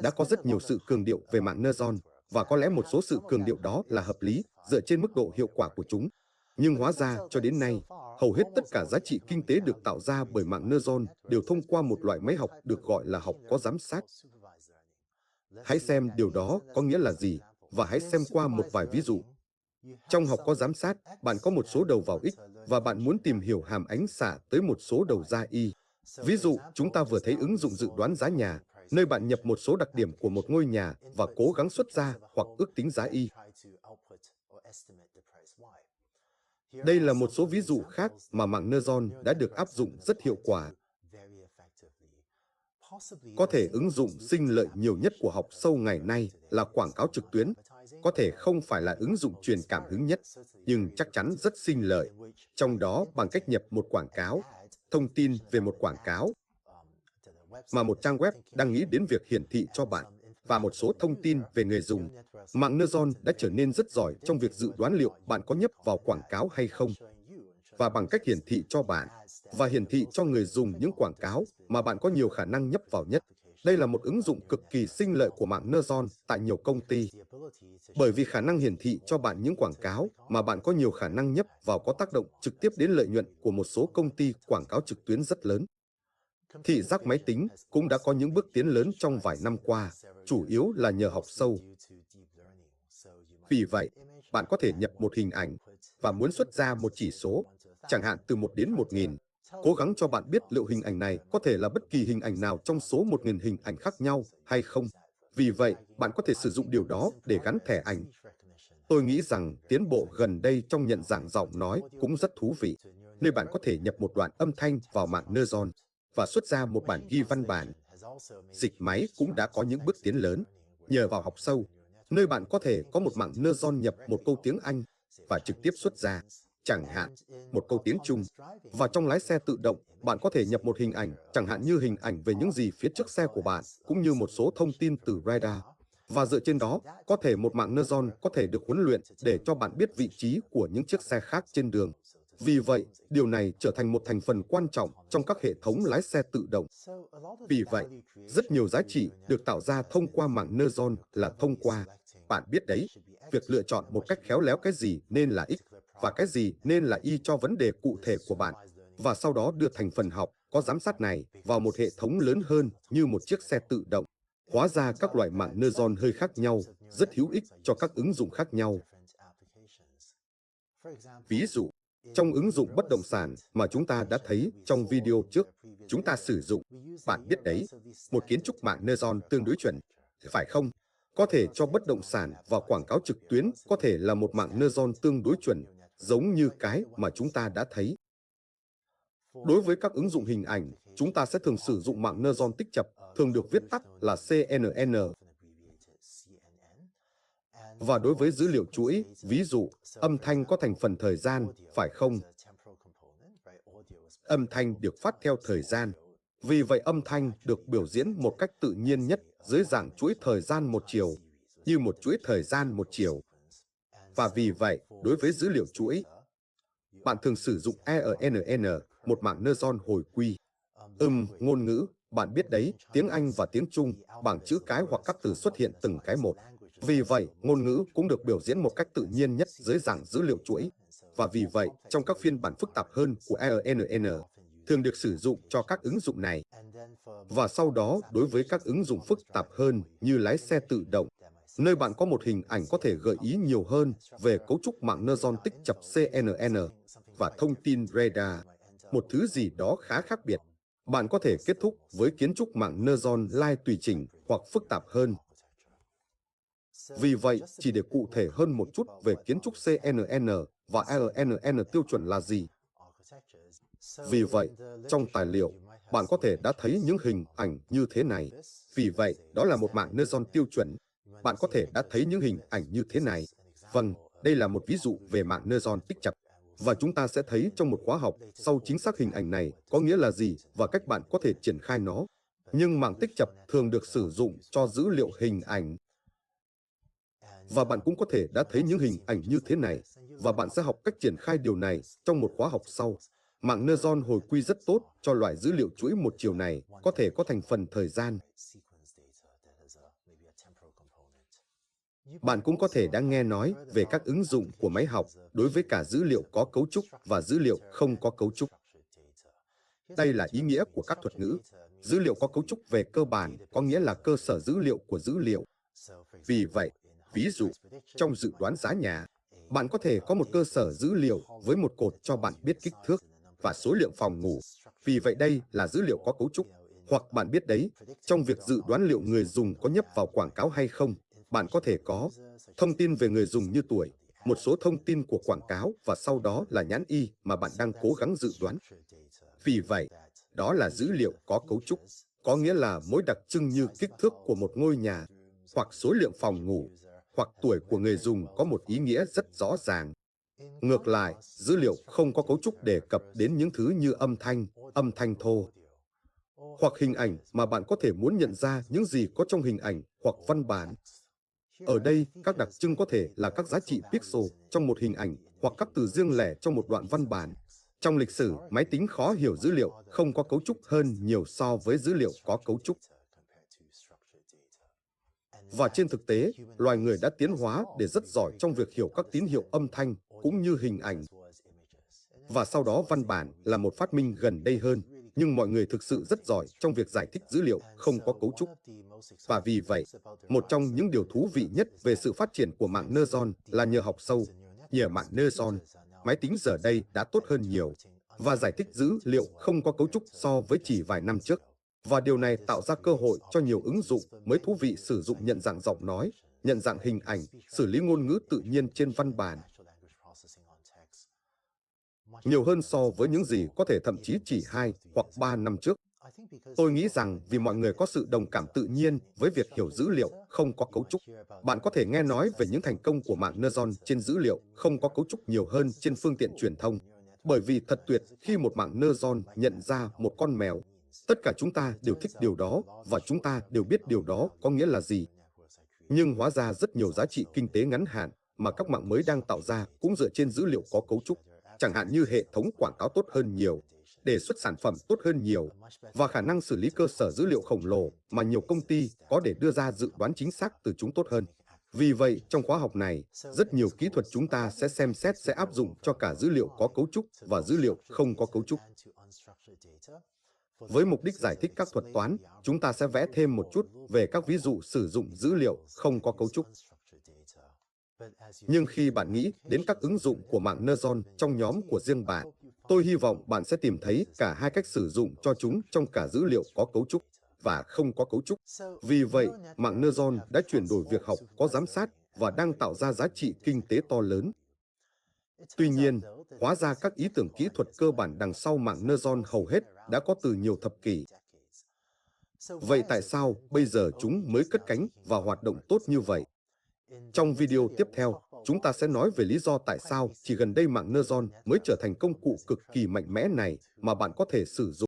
Đã có rất nhiều sự cường điệu về mạng Neutron, và có lẽ một số sự cường điệu đó là hợp lý dựa trên mức độ hiệu quả của chúng. Nhưng hóa ra, cho đến nay, hầu hết tất cả giá trị kinh tế được tạo ra bởi mạng Neutron đều thông qua một loại máy học được gọi là học có giám sát. Hãy xem điều đó có nghĩa là gì, và hãy xem qua một vài ví dụ. Trong học có giám sát, bạn có một số đầu vào X, và bạn muốn tìm hiểu hàm ánh xạ tới một số đầu ra Y. Ví dụ, chúng ta vừa thấy ứng dụng dự đoán giá nhà, nơi bạn nhập một số đặc điểm của một ngôi nhà và cố gắng xuất ra hoặc ước tính giá Y. Đây là một số ví dụ khác mà mạng Neutron đã được áp dụng rất hiệu quả. Có thể ứng dụng sinh lợi nhiều nhất của học sâu ngày nay là quảng cáo trực tuyến. Có thể không phải là ứng dụng truyền cảm hứng nhất, nhưng chắc chắn rất sinh lợi. Trong đó bằng cách nhập một quảng cáo, thông tin về một quảng cáo mà một trang web đang nghĩ đến việc hiển thị cho bạn, và một số thông tin về người dùng. Mạng Neutron đã trở nên rất giỏi trong việc dự đoán liệu bạn có nhấp vào quảng cáo hay không, và bằng cách hiển thị cho bạn và hiển thị cho người dùng những quảng cáo mà bạn có nhiều khả năng nhấp vào nhất. Đây là một ứng dụng cực kỳ sinh lợi của mạng Neutron tại nhiều công ty, bởi vì khả năng hiển thị cho bạn những quảng cáo mà bạn có nhiều khả năng nhấp vào có tác động trực tiếp đến lợi nhuận của một số công ty quảng cáo trực tuyến rất lớn. Thị giác máy tính cũng đã có những bước tiến lớn trong vài năm qua, chủ yếu là nhờ học sâu. Vì vậy, bạn có thể nhập một hình ảnh và muốn xuất ra một chỉ số, chẳng hạn từ 1 đến 1000. Cố gắng cho bạn biết liệu hình ảnh này có thể là bất kỳ hình ảnh nào trong số 1000 hình ảnh khác nhau hay không. Vì vậy, bạn có thể sử dụng điều đó để gắn thẻ ảnh. Tôi nghĩ rằng tiến bộ gần đây trong nhận dạng giọng nói cũng rất thú vị, nơi bạn có thể nhập một đoạn âm thanh vào mạng Neutron và xuất ra một bản ghi văn bản. Dịch máy cũng đã có những bước tiến lớn, nhờ vào học sâu, nơi bạn có thể có một mạng Neutron nhập một câu tiếng Anh và trực tiếp xuất ra, chẳng hạn, một câu tiếng Trung. Và trong lái xe tự động, bạn có thể nhập một hình ảnh, chẳng hạn như hình ảnh về những gì phía trước xe của bạn, cũng như một số thông tin từ radar. Và dựa trên đó, có thể một mạng Neutron có thể được huấn luyện để cho bạn biết vị trí của những chiếc xe khác trên đường. Vì vậy, điều này trở thành một thành phần quan trọng trong các hệ thống lái xe tự động. Vì vậy, rất nhiều giá trị được tạo ra thông qua mạng Neutron là thông qua, bạn biết đấy, việc lựa chọn một cách khéo léo cái gì nên là X và cái gì nên là Y cho vấn đề cụ thể của bạn, và sau đó đưa thành phần học có giám sát này vào một hệ thống lớn hơn như một chiếc xe tự động. Hóa ra các loại mạng Neutron hơi khác nhau, rất hữu ích cho các ứng dụng khác nhau. Ví dụ, trong ứng dụng bất động sản mà chúng ta đã thấy trong video trước, chúng ta sử dụng, bạn biết đấy, một kiến trúc mạng Neutron tương đối chuẩn, phải không? Có thể cho bất động sản và quảng cáo trực tuyến có thể là một mạng Neutron tương đối chuẩn, giống như cái mà chúng ta đã thấy. Đối với các ứng dụng hình ảnh, chúng ta sẽ thường sử dụng mạng Neutron tích chập, thường được viết tắt là CNN. Và đối với dữ liệu chuỗi, ví dụ, âm thanh có thành phần thời gian, phải không? Âm thanh được phát theo thời gian. Vì vậy âm thanh được biểu diễn một cách tự nhiên nhất dưới dạng chuỗi thời gian một chiều, như một chuỗi thời gian một chiều. Và vì vậy, đối với dữ liệu chuỗi, bạn thường sử dụng ENN, một mạng Neutron hồi quy. Ngôn ngữ, bạn biết đấy, tiếng Anh và tiếng Trung, bảng chữ cái hoặc các từ xuất hiện từng cái một. Vì vậy, ngôn ngữ cũng được biểu diễn một cách tự nhiên nhất dưới dạng dữ liệu chuỗi. Và vì vậy, trong các phiên bản phức tạp hơn của ENN, thường được sử dụng cho các ứng dụng này. Và sau đó, đối với các ứng dụng phức tạp hơn như lái xe tự động, nơi bạn có một hình ảnh có thể gợi ý nhiều hơn về cấu trúc mạng Neutron tích chập CNN và thông tin radar, một thứ gì đó khá khác biệt. Bạn có thể kết thúc với kiến trúc mạng Neutron lai tùy chỉnh hoặc phức tạp hơn. Vì vậy, chỉ để cụ thể hơn một chút về kiến trúc CNN và ENN tiêu chuẩn là gì. Vì vậy, trong tài liệu, bạn có thể đã thấy những hình ảnh như thế này. Vì vậy, đó là một mạng Neutron tiêu chuẩn. Bạn có thể đã thấy những hình ảnh như thế này. Vâng, đây là một ví dụ về mạng Neutron tích chập. Và chúng ta sẽ thấy trong một khóa học sau chính xác hình ảnh này có nghĩa là gì và cách bạn có thể triển khai nó. Nhưng mạng tích chập thường được sử dụng cho dữ liệu hình ảnh. Và bạn cũng có thể đã thấy những hình ảnh như thế này, và bạn sẽ học cách triển khai điều này trong một khóa học sau. Mạng Neutron hồi quy rất tốt cho loại dữ liệu chuỗi một chiều này, có thể có thành phần thời gian. Bạn cũng có thể đã nghe nói về các ứng dụng của máy học đối với cả dữ liệu có cấu trúc và dữ liệu không có cấu trúc. Đây là ý nghĩa của các thuật ngữ. Dữ liệu có cấu trúc về cơ bản có nghĩa là cơ sở dữ liệu của dữ liệu. Vì vậy, ví dụ, trong dự đoán giá nhà, bạn có thể có một cơ sở dữ liệu với một cột cho bạn biết kích thước và số lượng phòng ngủ. Vì vậy đây là dữ liệu có cấu trúc. Hoặc bạn biết đấy, trong việc dự đoán liệu người dùng có nhấp vào quảng cáo hay không, bạn có thể có thông tin về người dùng như tuổi, một số thông tin của quảng cáo và sau đó là nhãn y mà bạn đang cố gắng dự đoán. Vì vậy, đó là dữ liệu có cấu trúc, có nghĩa là mỗi đặc trưng như kích thước của một ngôi nhà, hoặc số lượng phòng ngủ, hoặc tuổi của người dùng có một ý nghĩa rất rõ ràng. Ngược lại, dữ liệu không có cấu trúc đề cập đến những thứ như âm thanh thô, hoặc hình ảnh mà bạn có thể muốn nhận ra những gì có trong hình ảnh hoặc văn bản. Ở đây, các đặc trưng có thể là các giá trị pixel trong một hình ảnh hoặc các từ riêng lẻ trong một đoạn văn bản. Trong lịch sử, máy tính khó hiểu dữ liệu không có cấu trúc hơn nhiều so với dữ liệu có cấu trúc. Và trên thực tế, loài người đã tiến hóa để rất giỏi trong việc hiểu các tín hiệu âm thanh cũng như hình ảnh. Và sau đó văn bản là một phát minh gần đây hơn, nhưng mọi người thực sự rất giỏi trong việc giải thích dữ liệu không có cấu trúc. Và vì vậy, một trong những điều thú vị nhất về sự phát triển của mạng neuron là nhờ học sâu, nhờ mạng neuron, máy tính giờ đây đã tốt hơn nhiều và giải thích dữ liệu không có cấu trúc so với chỉ vài năm trước. Và điều này tạo ra cơ hội cho nhiều ứng dụng mới thú vị sử dụng nhận dạng giọng nói, nhận dạng hình ảnh, xử lý ngôn ngữ tự nhiên trên văn bản. Nhiều hơn so với những gì có thể thậm chí chỉ 2 hoặc 3 năm trước. Tôi nghĩ rằng vì mọi người có sự đồng cảm tự nhiên với việc hiểu dữ liệu không có cấu trúc, bạn có thể nghe nói về những thành công của mạng neuron trên dữ liệu không có cấu trúc nhiều hơn trên phương tiện truyền thông. Bởi vì thật tuyệt khi một mạng neuron nhận ra một con mèo. Tất cả chúng ta đều thích điều đó và chúng ta đều biết điều đó có nghĩa là gì. Nhưng hóa ra rất nhiều giá trị kinh tế ngắn hạn mà các mạng mới đang tạo ra cũng dựa trên dữ liệu có cấu trúc, chẳng hạn như hệ thống quảng cáo tốt hơn nhiều, đề xuất sản phẩm tốt hơn nhiều, và khả năng xử lý cơ sở dữ liệu khổng lồ mà nhiều công ty có để đưa ra dự đoán chính xác từ chúng tốt hơn. Vì vậy, trong khóa học này, rất nhiều kỹ thuật chúng ta sẽ xem xét sẽ áp dụng cho cả dữ liệu có cấu trúc và dữ liệu không có cấu trúc. Với mục đích giải thích các thuật toán, chúng ta sẽ vẽ thêm một chút về các ví dụ sử dụng dữ liệu không có cấu trúc. Nhưng khi bạn nghĩ đến các ứng dụng của mạng neuron trong nhóm của riêng bạn, tôi hy vọng bạn sẽ tìm thấy cả hai cách sử dụng cho chúng trong cả dữ liệu có cấu trúc và không có cấu trúc. Vì vậy, mạng neuron đã chuyển đổi việc học có giám sát và đang tạo ra giá trị kinh tế to lớn. Tuy nhiên, hóa ra các ý tưởng kỹ thuật cơ bản đằng sau mạng neuron hầu hết đã có từ nhiều thập kỷ. Vậy tại sao bây giờ chúng mới cất cánh và hoạt động tốt như vậy? Trong video tiếp theo, chúng ta sẽ nói về lý do tại sao chỉ gần đây mạng neuron mới trở thành công cụ cực kỳ mạnh mẽ này mà bạn có thể sử dụng.